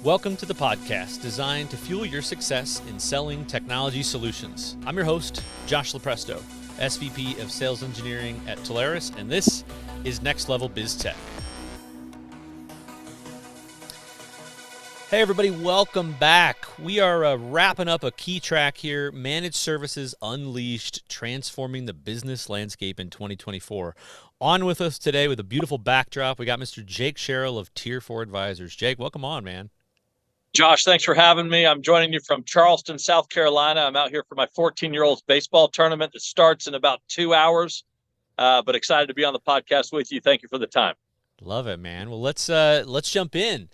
Welcome to the podcast designed to fuel your success in selling technology solutions. I'm your host, Josh Lopresto, SVP of Sales Engineering at Telarus, and this is Next Level Biz Tech. Hey everybody, welcome back. We are wrapping up a key track here, Managed Services Unleashed, transforming the business landscape in 2024. On with us today with a beautiful backdrop, we got Mr. Jake Sherrill of Tier4 Advisors. Jake, welcome on, man. Josh, thanks for having me. I'm joining you from Charleston, South Carolina. I'm out here for my 14-year-old's baseball tournament that starts in about 2 hours, but excited to be on the podcast with you. Thank you for the time. Love it, man. Well, let's jump in.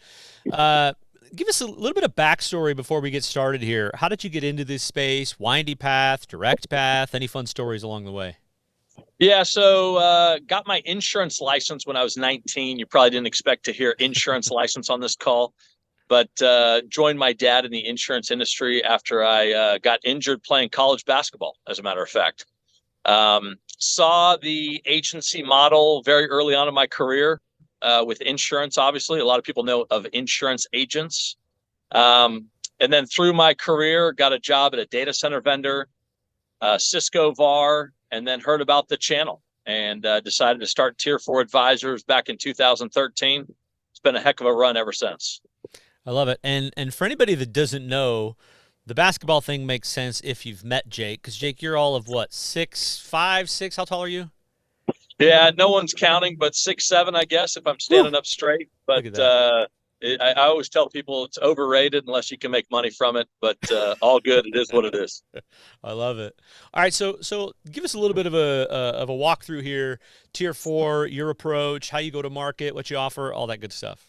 Give us a little bit of backstory before we get started here. How did you get into this space? Windy path, direct path, any fun stories along the way? Yeah, so got my insurance license when I was 19. You probably didn't expect to hear insurance license on this call. But joined my dad in the insurance industry after I got injured playing college basketball, as a matter of fact. Saw the agency model very early on in my career with insurance, obviously. A lot of people know of insurance agents. And then through my career, got a job at a data center vendor, Cisco VAR, and then heard about the channel and decided to start Tier4 Advisors back in 2013. It's been a heck of a run ever since. I love it. And for anybody that doesn't know, the basketball thing makes sense if you've met Jake, because Jake, you're all of what, 6'5", 6? How tall are you? Yeah, no one's counting, but 6'7", I guess, if I'm standing up straight. But I always tell people it's overrated unless you can make money from it. But all good. It is what it is. I love it. All right, so give us a little bit of a walkthrough here. Tier4, your approach, how you go to market, what you offer, all that good stuff.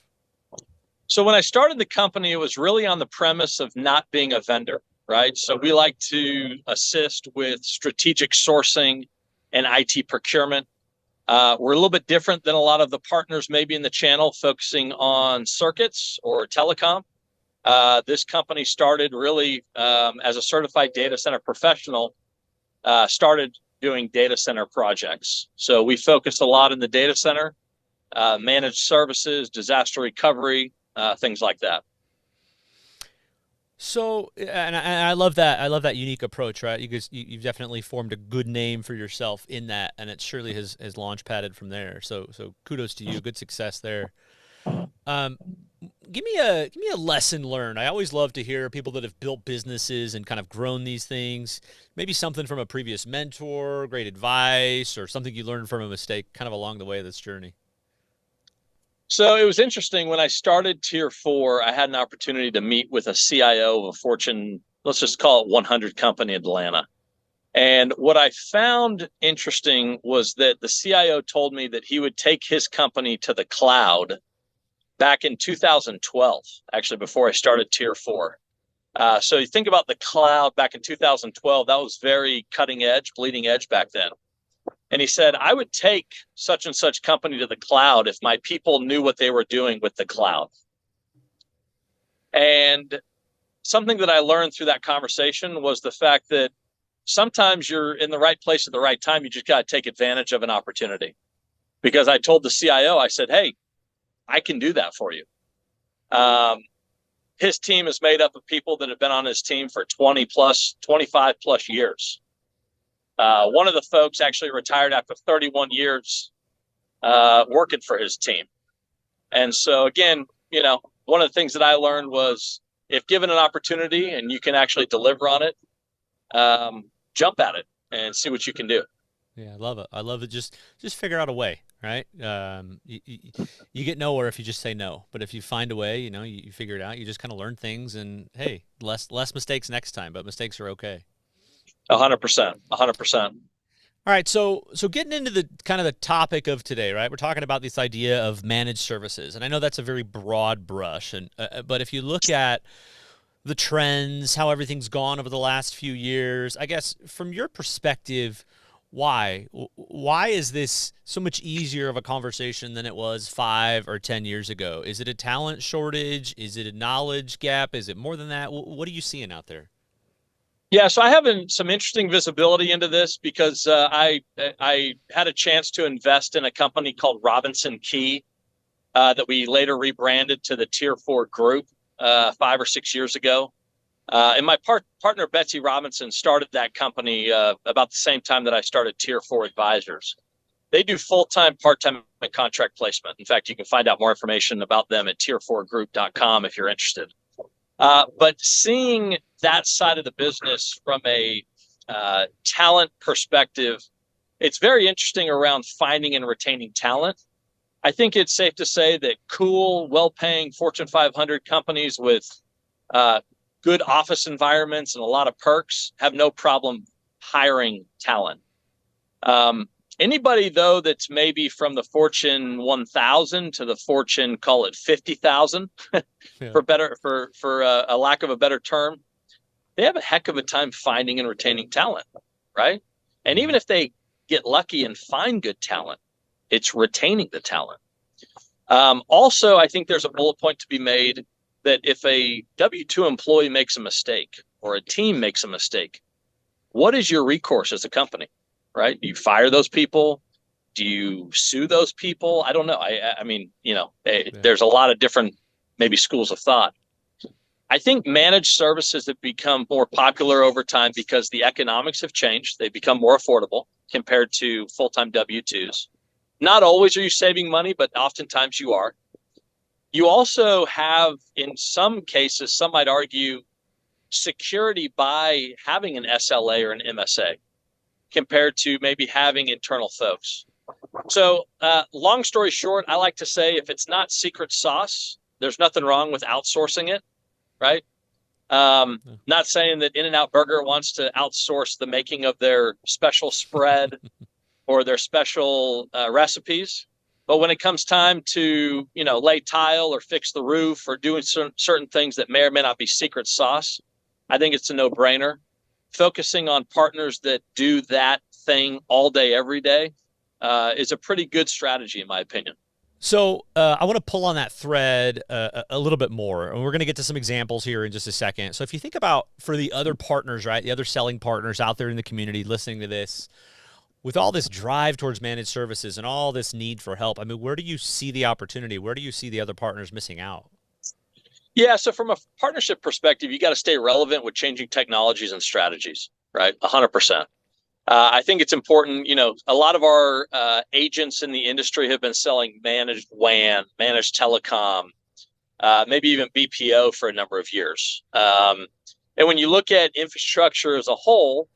So when I started the company, it was really on the premise of not being a vendor, right? So we like to assist with strategic sourcing and IT procurement. We're a little bit different than a lot of the partners maybe in the channel focusing on circuits or telecom. This company started really as a certified data center professional, started doing data center projects. So we focused a lot in the data center, managed services, disaster recovery, things like that. So, and I love that. I love that unique approach, right? You've definitely formed a good name for yourself in that, and it surely has launch padded from there. So kudos to you. Good success there. Give me a lesson learned. I always love to hear people that have built businesses and kind of grown these things. Maybe something from a previous mentor, great advice, or something you learned from a mistake, kind of along the way of this journey. So it was interesting when I started Tier4, I had an opportunity to meet with a CIO of a Fortune, let's just call it 100 company in Atlanta. And what I found interesting was that the CIO told me that he would take his company to the cloud back in 2012, actually before I started Tier4. So you think about the cloud back in 2012, that was very cutting edge, bleeding edge back then. And he said, I would take such and such company to the cloud if my people knew what they were doing with the cloud. And something that I learned through that conversation was the fact that sometimes you're in the right place at the right time. You just got to take advantage of an opportunity. Because I told the CIO, I said, hey, I can do that for you. His team is made up of people that have been on his team for 25 plus years. One of the folks actually retired after 31 years working for his team. And so, again, one of the things that I learned was if given an opportunity and you can actually deliver on it, jump at it and see what you can do. Yeah, I love it. I love it. Just figure out a way, right? You get nowhere if you just say no. But if you find a way, you figure it out. You just kind of learn things and, hey, less mistakes next time, but mistakes are okay. 100%. 100%. All right, so getting into the kind of the topic of today, right? We're talking about this idea of managed services, and I know that's a very broad brush, and but if you look at the trends, how everything's gone over the last few years, I guess from your perspective, why is this so much easier of a conversation than it was 5 or 10 years ago? Is it a talent shortage? Is it a knowledge gap? Is it more than that? What are you seeing out there? Yeah, so I have some interesting visibility into this because I had a chance to invest in a company called Robinson Key that we later rebranded to the Tier4 Group. 5 or 6 years ago. And my partner, Betsy Robinson, started that company about the same time that I started Tier4 Advisors. They do full-time, part-time, and contract placement. In fact, you can find out more information about them at tier4group.com if you're interested. But seeing that side of the business from a talent perspective, it's very interesting around finding and retaining talent. I think it's safe to say that cool, well-paying Fortune 500 companies with good office environments and a lot of perks have no problem hiring talent. Anybody, though, that's maybe from the Fortune 1000 to the Fortune, call it 50,000, Yeah. for a lack of a better term, they have a heck of a time finding and retaining talent, right? And even if they get lucky and find good talent, it's retaining the talent. Also, I think there's a bullet point to be made that if a W-2 employee makes a mistake or a team makes a mistake, what is your recourse as a company, right? Do you fire those people? Do you sue those people? I don't know. I mean, there's a lot of different maybe schools of thought. I think managed services have become more popular over time because the economics have changed. They've become more affordable compared to full-time W-2s. Not always are you saving money, but oftentimes you are. You also have, in some cases, some might argue, security by having an SLA or an MSA compared to maybe having internal folks. So long story short, I like to say if it's not secret sauce, there's nothing wrong with outsourcing it, right? Not saying that In-N-Out Burger wants to outsource the making of their special spread or their special recipes. But when it comes time to, lay tile or fix the roof or doing certain things that may or may not be secret sauce, I think it's a no-brainer. Focusing on partners that do that thing all day, every day is a pretty good strategy, in my opinion. So I want to pull on that thread a little bit more, and we're going to get to some examples here in just a second. So if you think about for the other partners, right, the other selling partners out there in the community listening to this, with all this drive towards managed services and all this need for help, I mean, where do you see the opportunity? Where do you see the other partners missing out? Yeah, so from a partnership perspective, you got to stay relevant with changing technologies and strategies, right? 100%. I think it's important, a lot of our agents in the industry have been selling managed WAN, managed telecom, maybe even BPO for a number of years. And when you look at infrastructure as a whole,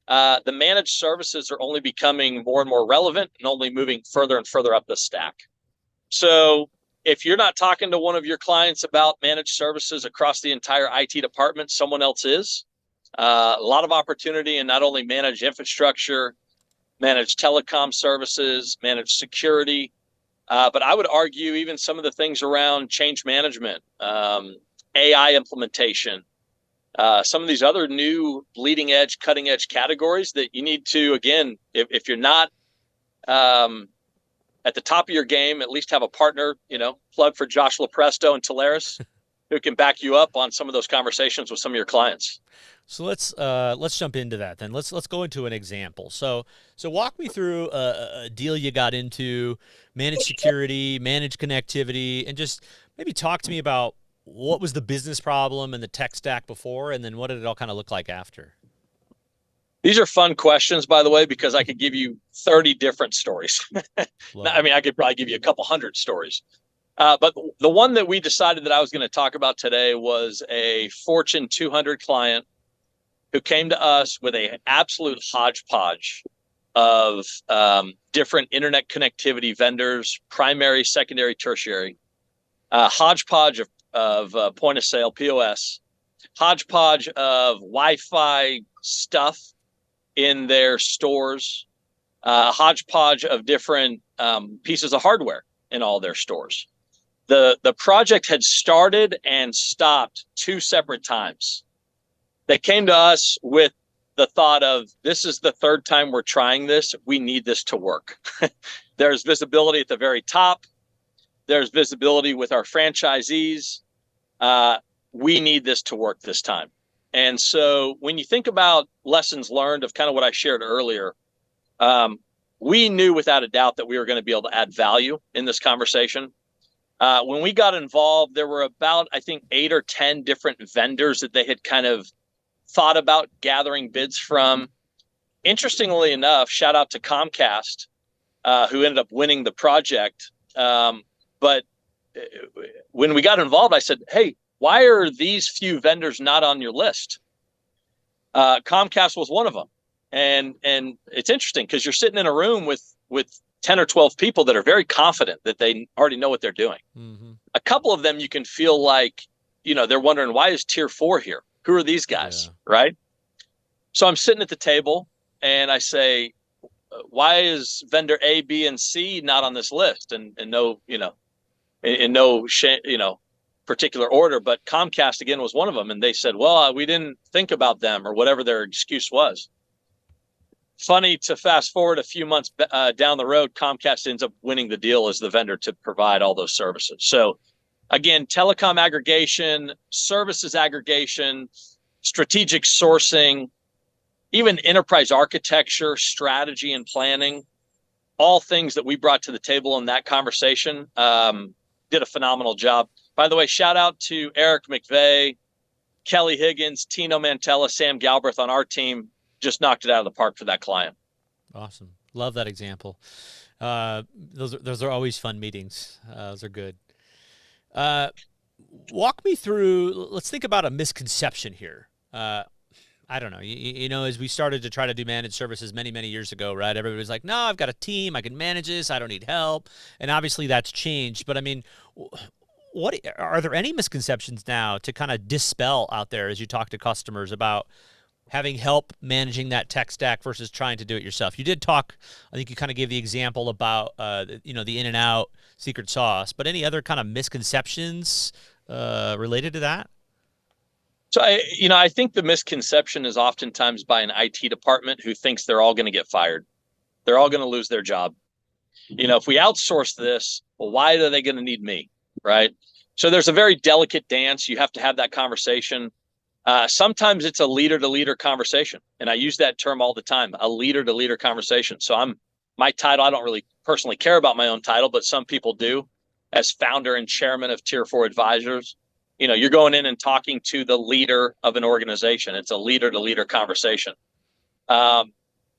the managed services are only becoming more and more relevant and only moving further and further up the stack. So if you're not talking to one of your clients about managed services across the entire IT department, someone else is. A lot of opportunity in not only managed infrastructure, managed telecom services, managed security, but I would argue even some of the things around change management, AI implementation, some of these other new bleeding edge, cutting edge categories that you need to, again, if you're not at the top of your game, at least have a partner, plug for Josh Lopresto and Talaris who can back you up on some of those conversations with some of your clients. So let's jump into that then. Let's go into an example. So walk me through a deal you got into, managed security, managed connectivity, and just maybe talk to me about what was the business problem and the tech stack before, and then what did it all kind of look like after? These are fun questions, by the way, because I could give you 30 different stories. I mean, I could probably give you a couple hundred stories. But the one that we decided that I was going to talk about today was a Fortune 200 client who came to us with an absolute hodgepodge of different internet connectivity vendors, primary, secondary, tertiary, hodgepodge of point of sale, POS, hodgepodge of Wi-Fi stuff in their stores, hodgepodge of different pieces of hardware in all their stores. The project had started and stopped 2 separate times. They came to us with the thought of, this is the 3rd time we're trying this. We need this to work. There's visibility at the very top. There's visibility with our franchisees. We need this to work this time. And so when you think about lessons learned of kind of what I shared earlier, we knew without a doubt that we were going to be able to add value in this conversation. When we got involved, there were about, I think, 8 or 10 different vendors that they had kind of thought about gathering bids from. Interestingly enough, shout out to Comcast, who ended up winning the project. But when we got involved, I said, hey, why are these few vendors not on your list? Comcast was one of them. And it's interesting because you're sitting in a room with 10 or 12 people that are very confident that they already know what they're doing. Mm-hmm. A couple of them you can feel like, they're wondering, why is Tier 4 here? Who are these guys? Yeah. Right? So I'm sitting at the table and I say, why is vendor A, B, and C not on this list? And no, in no particular order, but Comcast again was one of them. And they said, well, we didn't think about them, or whatever their excuse was. Funny to fast forward a few months down the road, Comcast ends up winning the deal as the vendor to provide all those services. So again, telecom aggregation, services aggregation, strategic sourcing, even enterprise architecture, strategy, and planning, all things that we brought to the table in that conversation. Did a phenomenal job. By the way, shout out to Eric McVeigh, Kelly Higgins, Tino Mantella, Sam Galbraith on our team. Just knocked it out of the park for that client. Awesome. Love that example. Those are always fun meetings. Those are good. Walk me through, let's think about a misconception here. I don't know. As we started to try to do managed services many, many years ago, right? Everybody was like, no, I've got a team. I can manage this. I don't need help. And obviously that's changed. But I mean, what are there any misconceptions now to kind of dispel out there as you talk to customers about having help managing that tech stack versus trying to do it yourself? You did talk, I think you kind of gave the example about, the in and out secret sauce, but any other kind of misconceptions related to that? So I think the misconception is oftentimes by an IT department who thinks they're all going to get fired. They're all going to lose their job. If we outsource this, well, why are they going to need me? Right. So there's a very delicate dance. You have to have that conversation. Sometimes it's a leader to leader conversation. And I use that term all the time, a leader to leader conversation. So my title, I don't really personally care about my own title, but some people do. As founder and chairman of Tier 4 Advisors, you're going in and talking to the leader of an organization. It's a leader to leader conversation.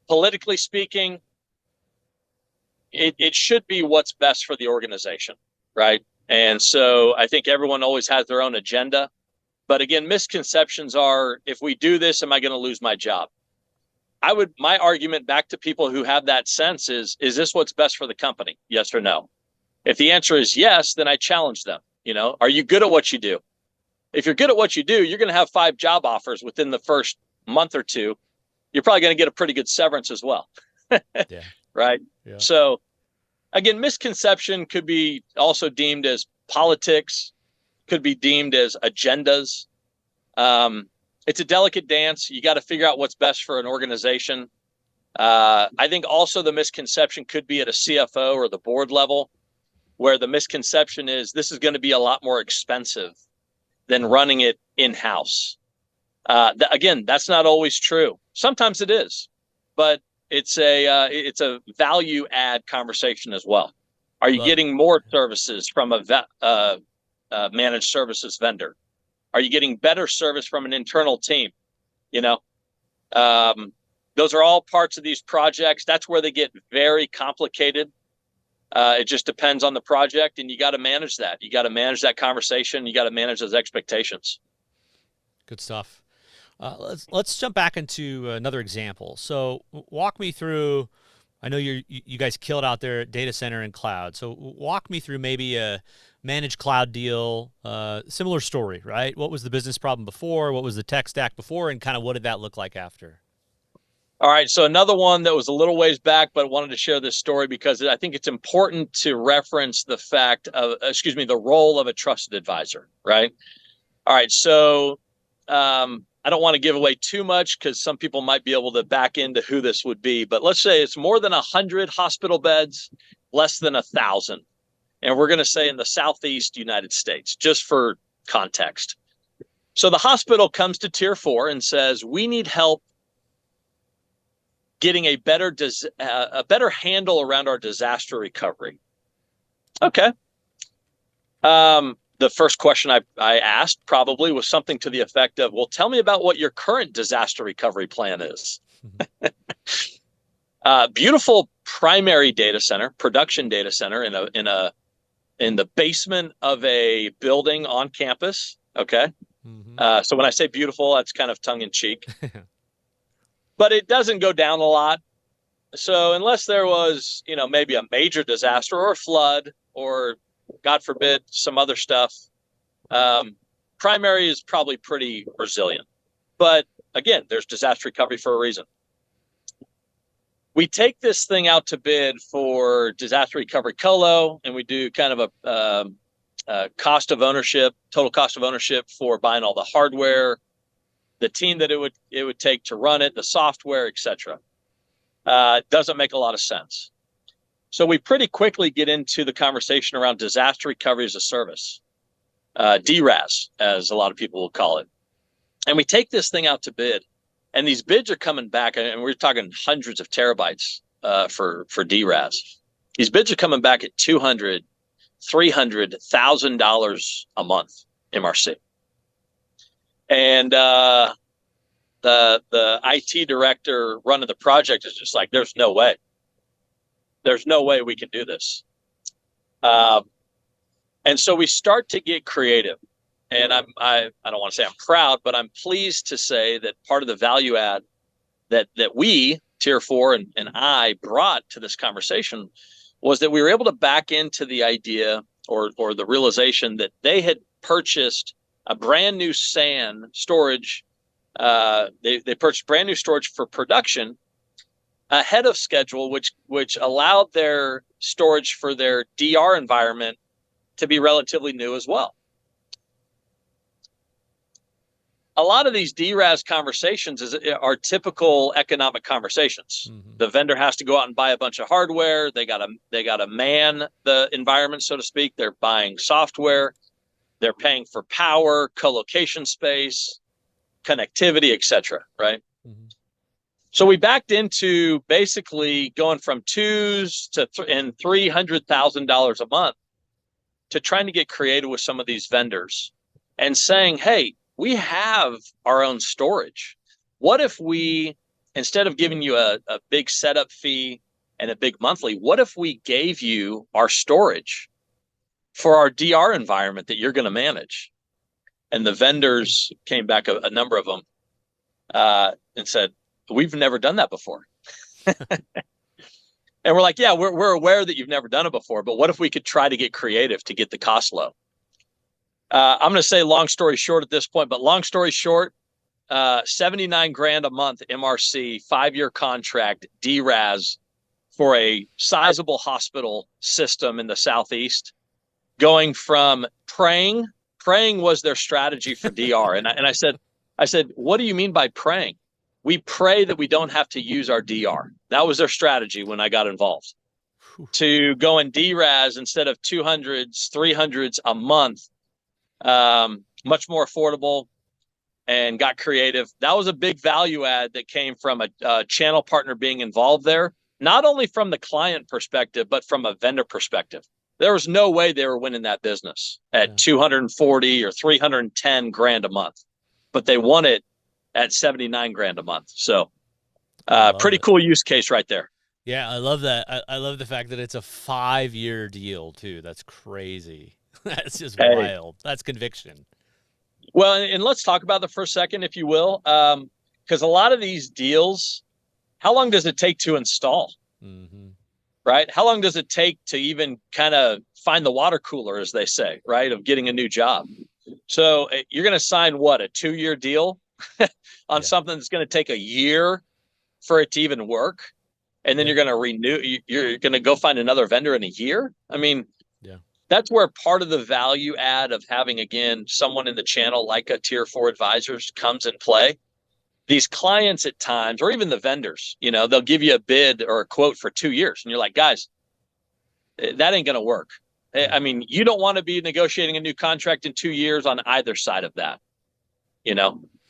Politically speaking, it should be what's best for the organization, right? And so I think everyone always has their own agenda. But again, misconceptions are, if we do this, am I going to lose my job? My argument back to people who have that sense is this what's best for the company? Yes or no? If the answer is yes, then I challenge them. Are you good at what you do? If you're good at what you do, you're going to have 5 job offers within the first month or two. You're probably going to get a pretty good severance as well. Yeah. Right. Yeah. So again, misconception could be also deemed as politics, could be deemed as agendas. It's a delicate dance. You got to figure out what's best for an organization. I think also the misconception could be at a CFO or the board level, where the misconception is this is going to be a lot more expensive than running it in-house. Again, that's not always true. Sometimes it is, but it's a value add conversation as well. Are you getting more services from a managed services vendor? Are you getting better service from an internal team? Those are all parts of these projects. That's where they get very complicated. It just depends on the project, and you got to manage that. You got to manage that conversation. You got to manage those expectations. Good stuff. Let's jump back into another example. So walk me through. I know you guys killed out there at data center and cloud. So walk me through maybe a managed cloud deal, similar story, right? What was the business problem before? What was the tech stack before? And kind of what did that look like after? All right. So another one that was a little ways back, but wanted to share this story because I think it's important to reference the fact of, the role of a trusted advisor, right? All right. So I don't want to give away too much because some people might be able to back into who this would be, but let's say it's more than 100 hospital beds, less than 1,000. And we're going to say in the Southeast United States, just for context. So the hospital comes to Tier 4 and says, we need help getting a better handle around our disaster recovery. Okay. The first question I asked probably was something to the effect of, well, tell me about what your current disaster recovery plan is. Beautiful primary data center, production data center in the basement of a building on campus. Okay. So when I say beautiful, that's kind of tongue in cheek, but it doesn't go down a lot. So unless there was, maybe a major disaster or a flood or God forbid some other stuff, primary is probably pretty resilient. But again, there's disaster recovery for a reason. We take this thing out to bid for disaster recovery colo, and we do kind of a cost of ownership, total cost of ownership for buying all the hardware, the team that it would take to run it, the software, etc. Doesn't make a lot of sense. So we pretty quickly get into the conversation around disaster recovery as a service, DRAS, as a lot of people will call it. And we take this thing out to bid, and these bids are coming back, and we're talking hundreds of terabytes for DRAS. These bids are coming back at $200,000, $300,000 a month MRC. And the IT director running the project is just like, there's no way. There's no way we can do this. And so we start to get creative. And I don't want to say I'm proud, but I'm pleased to say that part of the value add that we, Tier 4 and I brought to this conversation was that we were able to back into the idea or the realization that they had purchased a brand new SAN storage. They purchased brand new storage for production ahead of schedule, which allowed their storage for their DR environment to be relatively new as well. A lot of these DRAS conversations are typical economic conversations. Mm-hmm. The vendor has to go out and buy a bunch of hardware. They gotta man the environment, so to speak. They're buying software. They're paying for power, co-location space, connectivity, etc. Right? Mm-hmm. So we backed into basically going from $200,000 to $300,000 a month to trying to get creative with some of these vendors and saying, hey, we have our own storage. What if we, instead of giving you a big setup fee and a big monthly, what if we gave you our storage for our DR environment that you're going to manage? And the vendors came back, a number of them, and said, we've never done that before. And we're like, yeah, we're aware that you've never done it before, but what if we could try to get creative to get the cost low? I'm going to say long story short at this point, but long story short, $79,000 a month MRC, 5-year contract, DRAS for a sizable hospital system in the Southeast, going from praying was their strategy for DR. And I said, what do you mean by praying? We pray that we don't have to use our DR. That was their strategy when I got involved. To go in DRAS instead of 200s, 300s a month, much more affordable, and got creative. That was a big value add that came from a channel partner being involved there, not only from the client perspective, but from a vendor perspective. There was no way they were winning that business at $240 or $310,000 a month, but they won it at $79,000 a month. So pretty cool use case right there. Yeah, I love that. I love the fact that it's a 5-year deal too. That's crazy. That's just wild. That's conviction. Well, and let's talk about that for a second, if you will, because a lot of these deals, how long does it take to install? Mm-hmm. Right? How long does it take to even kind of find the water cooler, as they say, right, of getting a new job? So you're going to sign, what, a 2-year deal on something that's going to take a year for it to even work? And then you're going to renew, you're going to go find another vendor in a year? I mean, that's where part of the value add of having, again, someone in the channel like a Tier 4 Advisors comes in play. These clients at times, or even the vendors, they'll give you a bid or a quote for 2 years. And you're like, guys, that ain't going to work. I mean, you don't want to be negotiating a new contract in 2 years on either side of that.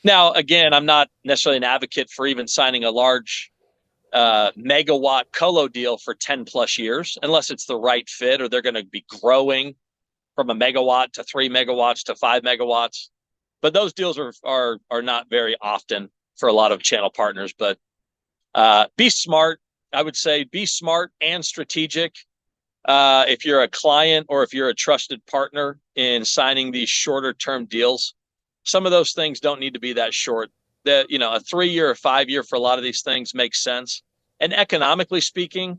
Now, again, I'm not necessarily an advocate for even signing a large megawatt colo deal for 10 plus years, unless it's the right fit or they're going to be growing from a megawatt to 3 megawatts to 5 megawatts. But those deals are not very often for a lot of channel partners. But be smart. I would say be smart and strategic. If you're a client or if you're a trusted partner in signing these shorter term deals, some of those things don't need to be that short. That, a 3-year or 5-year for a lot of these things makes sense. And economically speaking,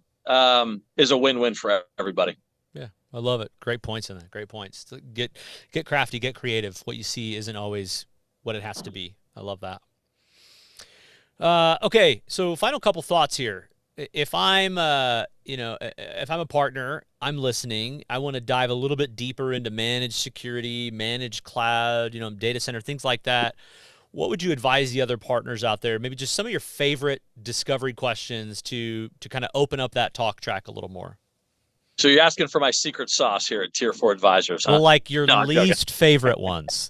is a win-win for everybody. Yeah, I love it. Great points in that. Great points. Get crafty, get creative. What you see isn't always what it has to be. I love that. Okay, so final couple thoughts here. If I'm, if I'm a partner, I'm listening. I want to dive a little bit deeper into managed security, managed cloud, data center, things like that. What would you advise the other partners out there? Maybe just some of your favorite discovery questions to kind of open up that talk track a little more. So you're asking for my secret sauce here at Tier4 Advisors, huh? Well, like your No, least favorite ones.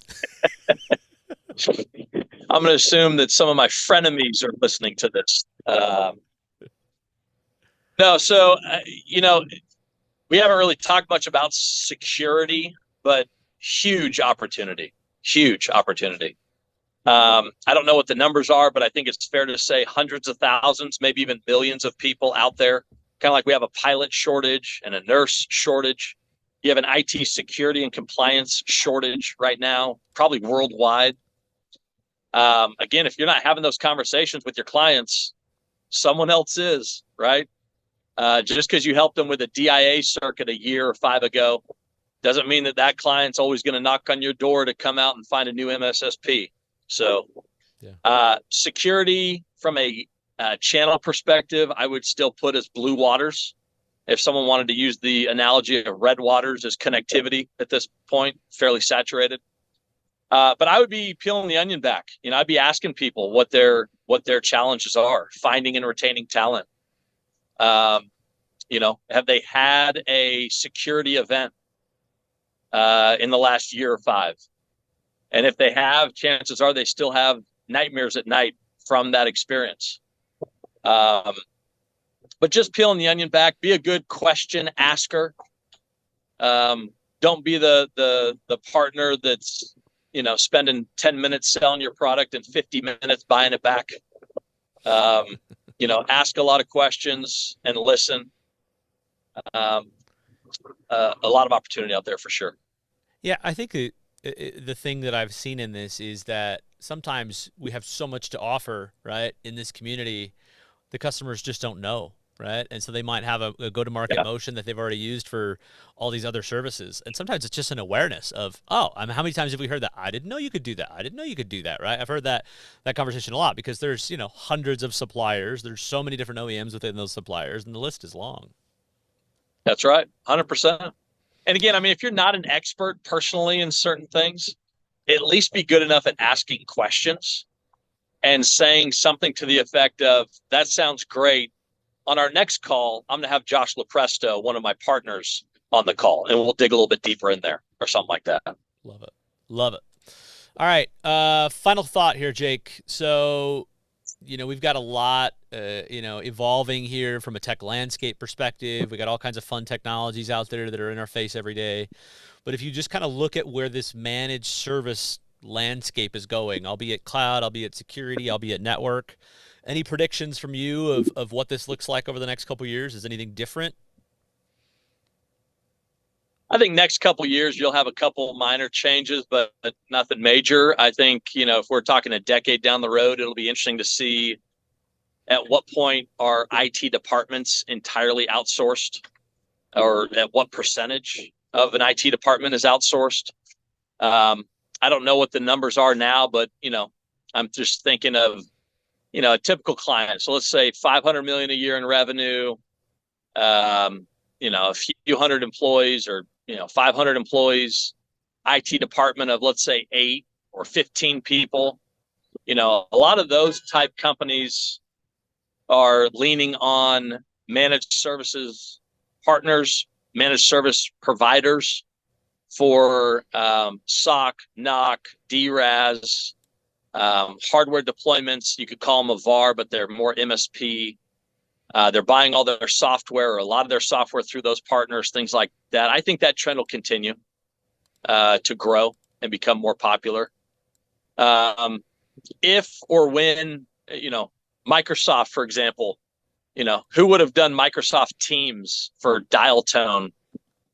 I'm going to assume that some of my frenemies are listening to this. No, so, we haven't really talked much about security, but huge opportunity, huge opportunity. I don't know what the numbers are, but I think it's fair to say hundreds of thousands, maybe even millions of people out there. Kind of like we have a pilot shortage and a nurse shortage. You have an IT security and compliance shortage right now, probably worldwide. Again, if you're not having those conversations with your clients, someone else is, right? Just because you helped them with a DIA circuit a year or 5 ago doesn't mean that client's always going to knock on your door to come out and find a new MSSP. So security from a channel perspective, I would still put as blue waters. If someone wanted to use the analogy of red waters as connectivity at this point, fairly saturated. But I would be peeling the onion back. I'd be asking people what their challenges are, finding and retaining talent. Have they had a security event in the last year or 5? And if they have, chances are they still have nightmares at night from that experience. But just peeling the onion back, be a good question asker. Don't be the partner that's, spending 10 minutes selling your product and 50 minutes buying it back. Ask a lot of questions and listen. A lot of opportunity out there for sure. Yeah, I think the thing that I've seen in this is that sometimes we have so much to offer, right, in this community, the customers just don't know, right? And so they might have a go-to-market motion that they've already used for all these other services. And sometimes it's just an awareness of, how many times have we heard that? I didn't know you could do that. I didn't know you could do that, right? I've heard that conversation a lot because there's, hundreds of suppliers. There's so many different OEMs within those suppliers, and the list is long. That's right, 100%. And again, if you're not an expert personally in certain things, at least be good enough at asking questions and saying something to the effect of, that sounds great. On our next call, I'm going to have Josh Lopresto, one of my partners, on the call, and we'll dig a little bit deeper in there or something like that. Love it. Love it. All right. Final thought here, Jake. So, we've got a lot, evolving here from a tech landscape perspective. We got all kinds of fun technologies out there that are in our face every day. But if you just kind of look at where this managed service landscape is going, albeit cloud, albeit security, albeit network, any predictions from you of what this looks like over the next couple of years? Is anything different? I think next couple of years, you'll have a couple minor changes, but nothing major. I think, if we're talking a decade down the road, it'll be interesting to see at what point are IT departments entirely outsourced, or at what percentage of an IT department is outsourced. I don't know what the numbers are now, but, I'm just thinking of, a typical client. So let's say 500 million a year in revenue, a few hundred employees, or 500 employees, IT department of, let's say, 8 or 15 people. A lot of those type companies are leaning on managed services partners, managed service providers for SOC, NOC, DRAS, hardware deployments. You could call them a VAR, but they're more MSP. They're buying all their software, or a lot of their software, through those partners, things like that. I think that trend will continue. to grow and become more popular. If or when, Microsoft, for example, who would have done Microsoft Teams for dial tone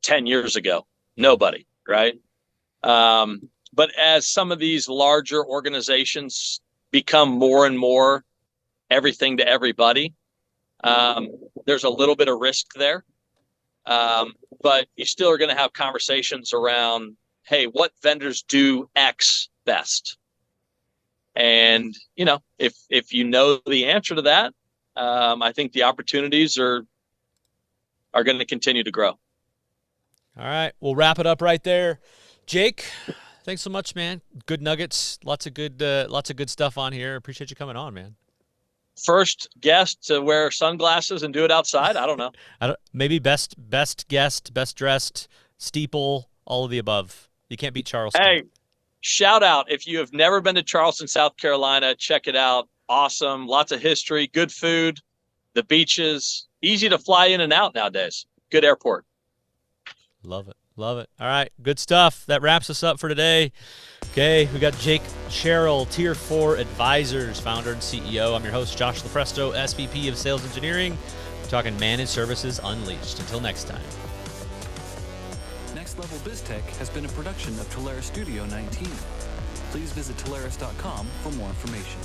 10 years ago? Nobody, right? But as some of these larger organizations become more and more everything to everybody, there's a little bit of risk there. But you still are going to have conversations around, hey, what vendors do X best? And, if you know the answer to that, I think the opportunities are going to continue to grow. All right, we'll wrap it up right there. Jake, thanks so much, man. Good nuggets, lots of good stuff on here. Appreciate you coming on, man. First guest to wear sunglasses and do it outside. I don't know. Maybe best guest, best dressed, steeple, all of the above. You can't beat Charleston. Hey, shout out. If you have never been to Charleston, South Carolina, check it out. Awesome. Lots of history, good food, the beaches, easy to fly in and out nowadays. Good airport. Love it. Love it. All right. Good stuff. That wraps us up for today. Okay. We got Jake Sherrill, Tier4 Advisors, founder and CEO. I'm your host, Josh Lopresto, SVP of Sales Engineering. We're talking managed services unleashed. Until next time. Next Level BizTech has been a production of Telarus Studio 19. Please visit Telarus.com for more information.